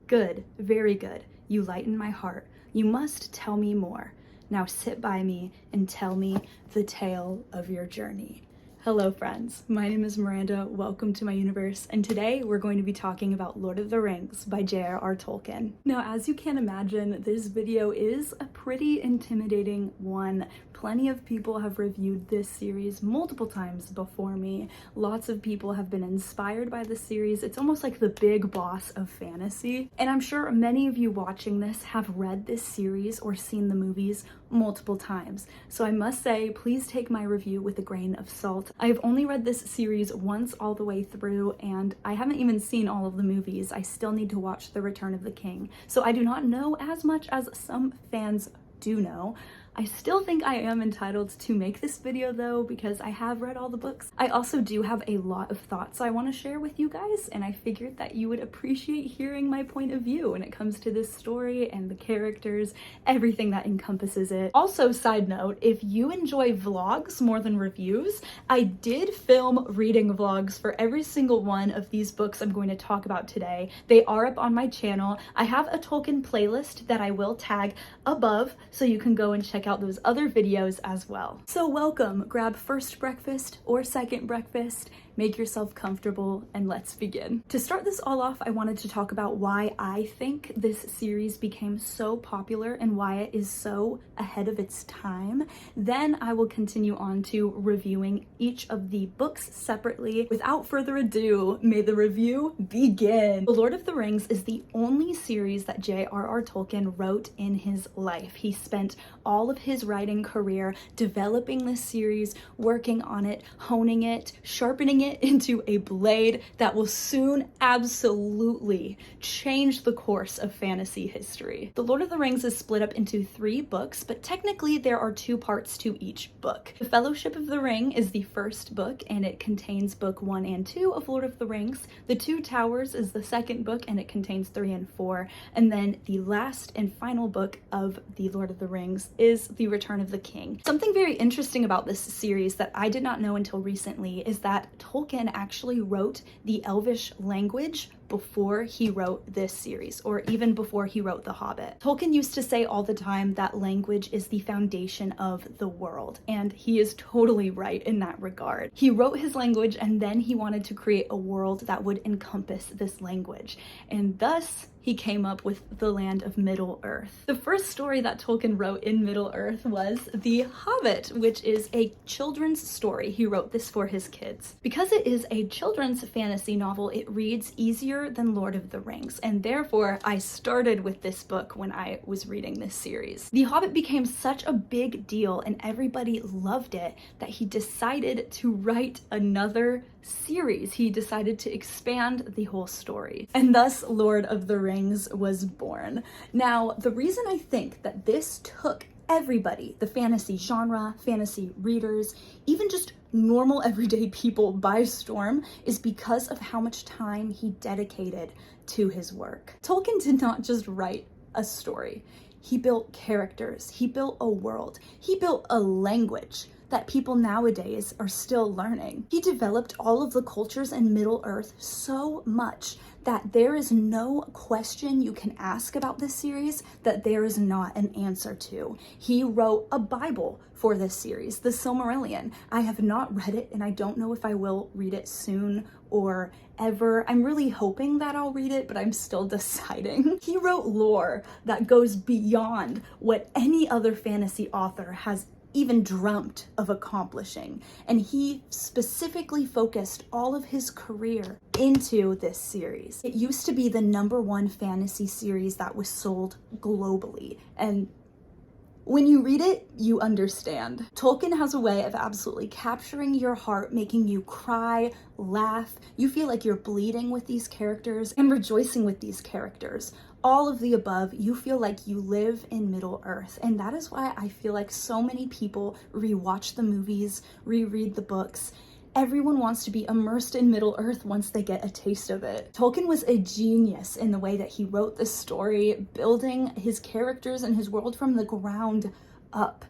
Good, very good. You lighten my heart. You must tell me more. Now sit by me and tell me the tale of your journey. Hello friends, my name is Miranda, welcome to my universe, and today we're going to be talking about Lord of the Rings by J.R.R. Tolkien. Now, as you can imagine, this video is a pretty intimidating one. Plenty of people have reviewed this series multiple times before me. Lots of people have been inspired by the series. It's almost like the big boss of fantasy. And I'm sure many of you watching this have read this series or seen the movies multiple times. So I must say, please take my review with a grain of salt. I've only read this series once all the way through, and I haven't even seen all of the movies. I still need to watch The Return of the King. So I do not know as much as some fans do know. I still think I am entitled to make this video though, because I have read all the books. I also do have a lot of thoughts I want to share with you guys, and I figured that you would appreciate hearing my point of view when it comes to this story and the characters, everything that encompasses it. Also, side note, if you enjoy vlogs more than reviews, I did film reading vlogs for every single one of these books I'm going to talk about today. They are up on my channel. I have a Tolkien playlist that I will tag above, so you can go and check out those other videos as well. So welcome, grab first breakfast or second breakfast, make yourself comfortable, and let's begin. To start this all off, I wanted to talk about why I think this series became so popular and why it is so ahead of its time. Then I will continue on to reviewing each of the books separately. Without further ado, may the review begin. The Lord of the Rings is the only series that J.R.R. Tolkien wrote in his life. He spent all of his writing career developing this series, working on it, honing it, sharpening it into a blade that will soon absolutely change the course of fantasy history. The Lord of the Rings is split up into 3 books, but technically there are 2 parts to each book. The Fellowship of the Ring is the first book, and it contains book 1 and 2 of Lord of the Rings. The Two Towers is the second book, and it contains 3 and 4. And then the last and final book of the Lord of the Rings is The Return of the King. Something very interesting about this series that I did not know until recently is that Tolkien actually wrote the Elvish language before he wrote this series, or even before he wrote The Hobbit. Tolkien used to say all the time that language is the foundation of the world, and he is totally right in that regard. He wrote his language, and then he wanted to create a world that would encompass this language, and thus he came up with the land of Middle-earth. The first story that Tolkien wrote in Middle-earth was The Hobbit, which is a children's story. He wrote this for his kids. Because it is a children's fantasy novel, it reads easier than Lord of the Rings, and therefore I started with this book when I was reading this series. The Hobbit became such a big deal and everybody loved it that he decided to write another series. He decided to expand the whole story, and thus Lord of the Rings was born. Now, the reason I think that this took everybody, the fantasy genre, fantasy readers, even just normal everyday people by storm, is because of how much time he dedicated to his work. Tolkien did not just write a story. He built characters, he built a world, he built a language that people nowadays are still learning. He developed all of the cultures in Middle-earth so much that there is no question you can ask about this series that there is not an answer to. He wrote a Bible for this series, the Silmarillion. I have not read it, and I don't know if I will read it soon or ever. I'm really hoping that I'll read it, but I'm still deciding. He wrote lore that goes beyond what any other fantasy author has even dreamt of accomplishing, and he specifically focused all of his career into this series. It used to be the #1 fantasy series that was sold globally, and when you read it, you understand. Tolkien has a way of absolutely capturing your heart, making you cry, laugh. You feel like you're bleeding with these characters and rejoicing with these characters. All of the above. You feel like you live in Middle-earth, and that is why I feel like so many people rewatch the movies, reread the books. Everyone wants to be immersed in Middle-earth once they get a taste of it. Tolkien was a genius in the way that he wrote this story, building his characters and his world from the ground up,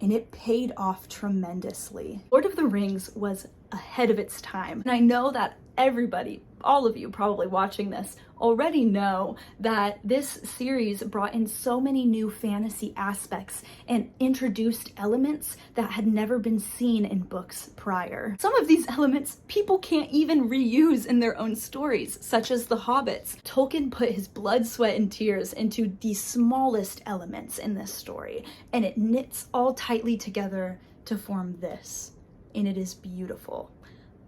and it paid off tremendously. Lord of the Rings was ahead of its time, and I know that everybody, all of you probably watching this, already know that this series brought in so many new fantasy aspects and introduced elements that had never been seen in books prior. Some of these elements people can't even reuse in their own stories, such as the Hobbits. Tolkien put his blood, sweat, and tears into the smallest elements in this story, and it knits all tightly together to form this, and it is beautiful.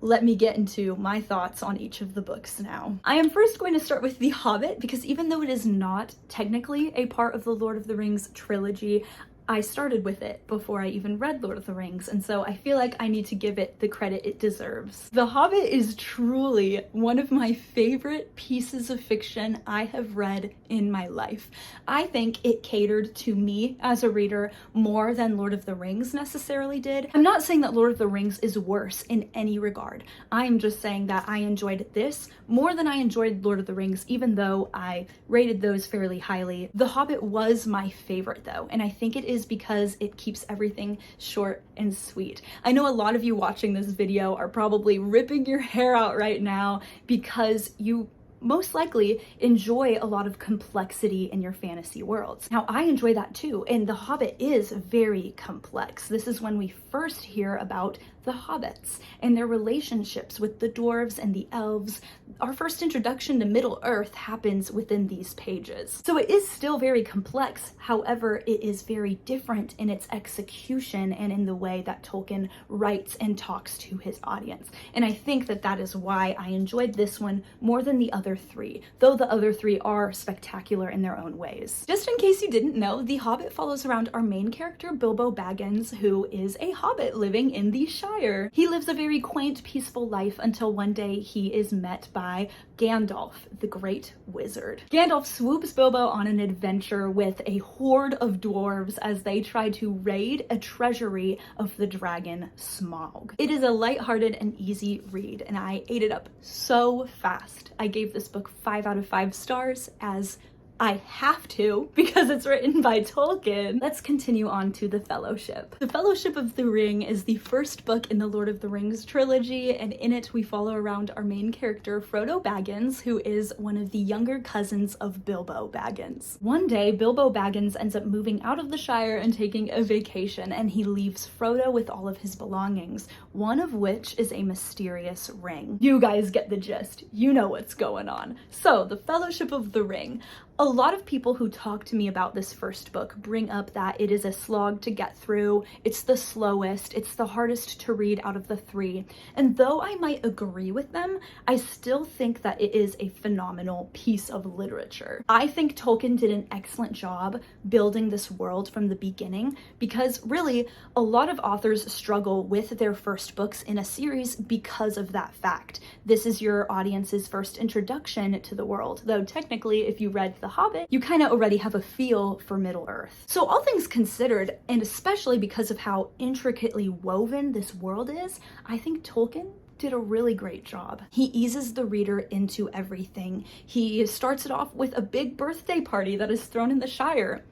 Let me get into my thoughts on each of the books now. I am first going to start with The Hobbit, because even though it is not technically a part of the Lord of the Rings trilogy, I started with it before I even read Lord of the Rings, and so I feel like I need to give it the credit it deserves. The Hobbit is truly one of my favorite pieces of fiction I have read in my life. I think it catered to me as a reader more than Lord of the Rings necessarily did. I'm not saying that Lord of the Rings is worse in any regard. I am just saying that I enjoyed this more than I enjoyed Lord of the Rings, even though I rated those fairly highly. The Hobbit was my favorite though, and I think it is because it keeps everything short and sweet. I know a lot of you watching this video are probably ripping your hair out right now because you most likely enjoy a lot of complexity in your fantasy worlds. Now, I enjoy that too, and The Hobbit is very complex. This is when we first hear about the hobbits and their relationships with the dwarves and the elves. Our first introduction to Middle-earth happens within these pages. So it is still very complex, however, it is very different in its execution and in the way that Tolkien writes and talks to his audience. And I think that that is why I enjoyed this one more than the other three, though the other three are spectacular in their own ways. Just in case you didn't know, The Hobbit follows around our main character, Bilbo Baggins, who is a hobbit living in the Shire. He lives a very quaint, peaceful life until one day he is met by Gandalf, the great wizard. Gandalf swoops Bilbo on an adventure with a horde of dwarves as they try to raid a treasury of the dragon Smaug. It is a lighthearted and easy read, and I ate it up so fast. I gave this book 5 out of 5 stars, as I have to because it's written by Tolkien. Let's continue on to The Fellowship. The Fellowship of the Ring is the first book in the Lord of the Rings trilogy, and in it we follow around our main character, Frodo Baggins, who is one of the younger cousins of Bilbo Baggins. One day, Bilbo Baggins ends up moving out of the Shire and taking a vacation, and he leaves Frodo with all of his belongings, one of which is a mysterious ring. You guys get the gist. You know what's going on. So, The Fellowship of the Ring. A lot of people who talk to me about this first book bring up that it is a slog to get through, it's the slowest, it's the hardest to read out of the three. And though I might agree with them, I still think that it is a phenomenal piece of literature. I think Tolkien did an excellent job building this world from the beginning, because really, a lot of authors struggle with their first books in a series because of that fact. This is your audience's first introduction to the world, though technically if you read The Hobbit, you kind of already have a feel for Middle-earth. So all things considered, and especially because of how intricately woven this world is, I think Tolkien did a really great job. He eases the reader into everything. He starts it off with a big birthday party that is thrown in the Shire.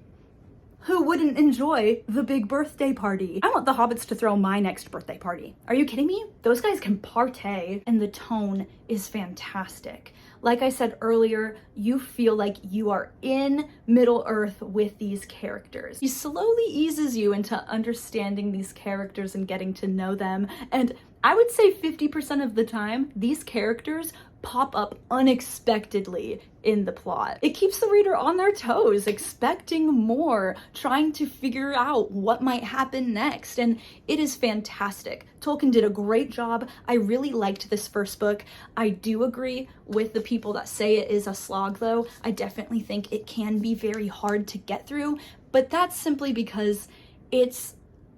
Who wouldn't enjoy the big birthday party? I want the hobbits to throw my next birthday party. Are you kidding me? Those guys can partay, and the tone is fantastic. Like I said earlier, you feel like you are in Middle-earth with these characters. He slowly eases you into understanding these characters and getting to know them, and I would say 50% of the time, these characters pop up unexpectedly in the plot. It keeps the reader on their toes, expecting more, trying to figure out what might happen next, and it is fantastic. Tolkien did a great job. I really liked this first book. I do agree with the people that say it is a slog though. I definitely think it can be very hard to get through, but that's simply because it's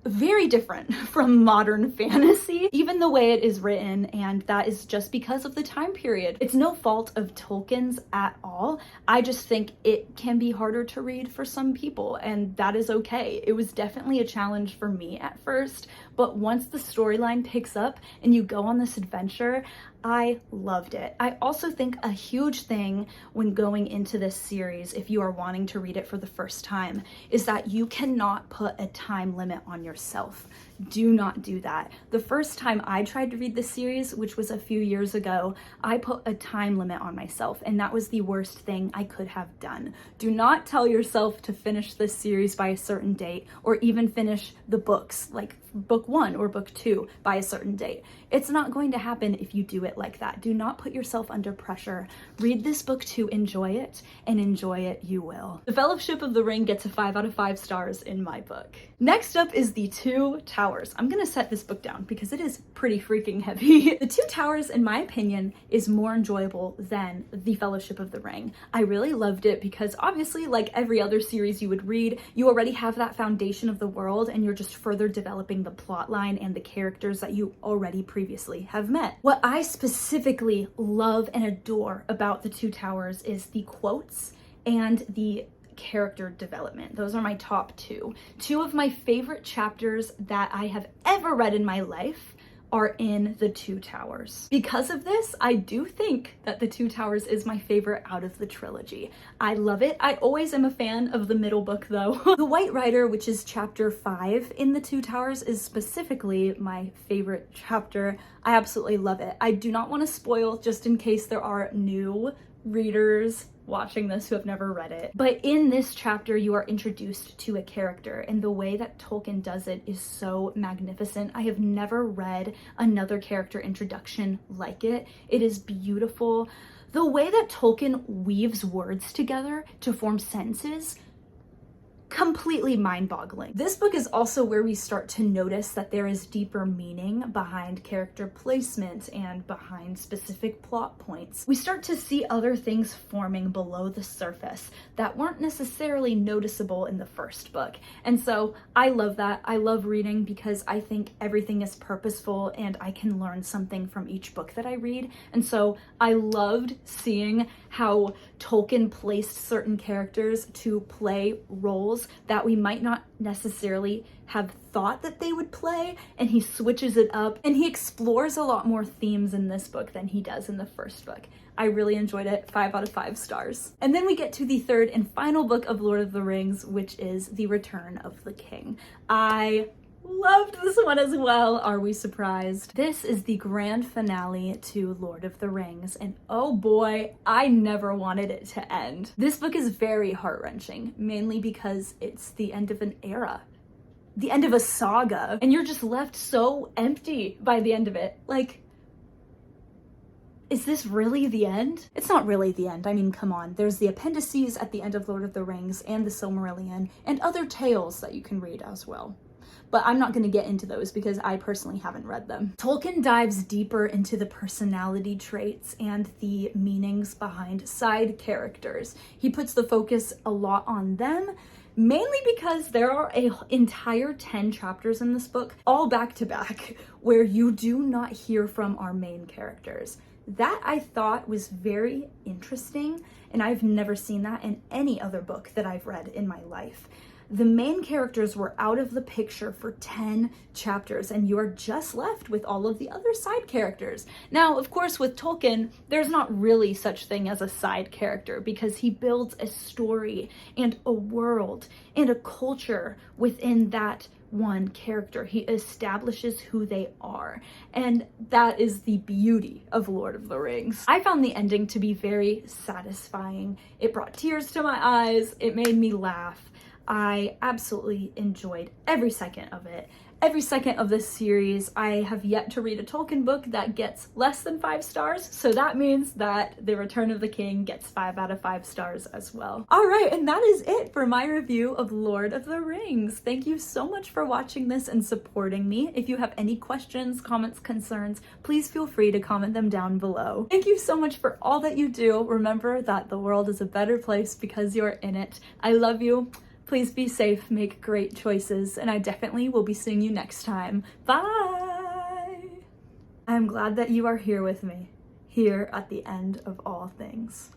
very different from modern fantasy, even the way it is written, and that is just because of the time period. It's no fault of Tolkien's at all. I just think it can be harder to read for some people, and that is okay. It was definitely a challenge for me at first, but once the storyline picks up and you go on this adventure, I loved it. I also think a huge thing when going into this series, if you are wanting to read it for the first time, is that you cannot put a time limit on yourself. Do not do that. The first time I tried to read this series, which was a few years ago, I put a time limit on myself, and that was the worst thing I could have done. Do not tell yourself to finish this series by a certain date, or even finish the books, like book 1 or book 2 by a certain date. It's not going to happen if you do it like that. Do not put yourself under pressure. Read this book to enjoy it, and enjoy it you will. The Fellowship of the Ring gets a 5 out of 5 stars in my book. Next up is The Two Towers. I'm gonna set this book down because it is pretty freaking heavy. The Two Towers, in my opinion, is more enjoyable than The Fellowship of the Ring. I really loved it because obviously, like every other series you would read, you already have that foundation of the world and you're just further developing the plot line and the characters that you already previously have met. What I specifically love and adore about The Two Towers is the quotes and the character development. Those are my top two. Two of my favorite chapters that I have ever read in my life are in The Two Towers. Because of this, I do think that The Two Towers is my favorite out of the trilogy. I love it. I always am a fan of the middle book though. The White Rider, which is chapter 5 in The Two Towers, is specifically my favorite chapter. I absolutely love it. I do not want to spoil just in case there are new readers watching this who have never read it. But in this chapter, you are introduced to a character, and the way that Tolkien does it is so magnificent. I have never read another character introduction like it. It is beautiful. The way that Tolkien weaves words together to form sentences, completely mind-boggling. This book is also where we start to notice that there is deeper meaning behind character placement and behind specific plot points. We start to see other things forming below the surface that weren't necessarily noticeable in the first book. And so I love that. I love reading because I think everything is purposeful and I can learn something from each book that I read. And so I loved seeing how Tolkien placed certain characters to play roles that we might not necessarily have thought that they would play, and he switches it up and he explores a lot more themes in this book than he does in the first book. I really enjoyed it. 5 out of 5 stars. And then we get to the third and final book of Lord of the Rings, which is The Return of the King. I loved this one as well. Are we surprised? This is the grand finale to Lord of the Rings, and oh boy, I never wanted it to end. This book is very heart-wrenching, mainly because it's the end of an era, the end of a saga, and you're just left so empty by the end of it. Like, is this really the end? It's not really the end. I mean, come on. There's the appendices at the end of Lord of the Rings and the Silmarillion and other tales that you can read as well. But I'm not going to get into those because I personally haven't read them. Tolkien dives deeper into the personality traits and the meanings behind side characters. He puts the focus a lot on them, mainly because there are an entire 10 chapters in this book, all back to back, where you do not hear from our main characters. That I thought was very interesting, and I've never seen that in any other book that I've read in my life. The main characters were out of the picture for 10 chapters, and you are just left with all of the other side characters. Now, of course, with Tolkien, there's not really such thing as a side character because he builds a story and a world and a culture within that one character. He establishes who they are, and that is the beauty of Lord of the Rings. I found the ending to be very satisfying. It brought tears to my eyes. It made me laugh. I absolutely enjoyed every second of it. Every second of this series. I have yet to read a Tolkien book that gets less than 5 stars, so that means that The Return of the King gets 5 out of 5 stars as well. All right, and that is it for my review of Lord of the Rings. Thank you so much for watching this and supporting me. If you have any questions, comments, concerns, please feel free to comment them down below. Thank you so much for all that you do. Remember that the world is a better place because you're in it. I love you. Please be safe, make great choices, and I definitely will be seeing you next time. Bye! I'm glad that you are here with me, here at the end of all things.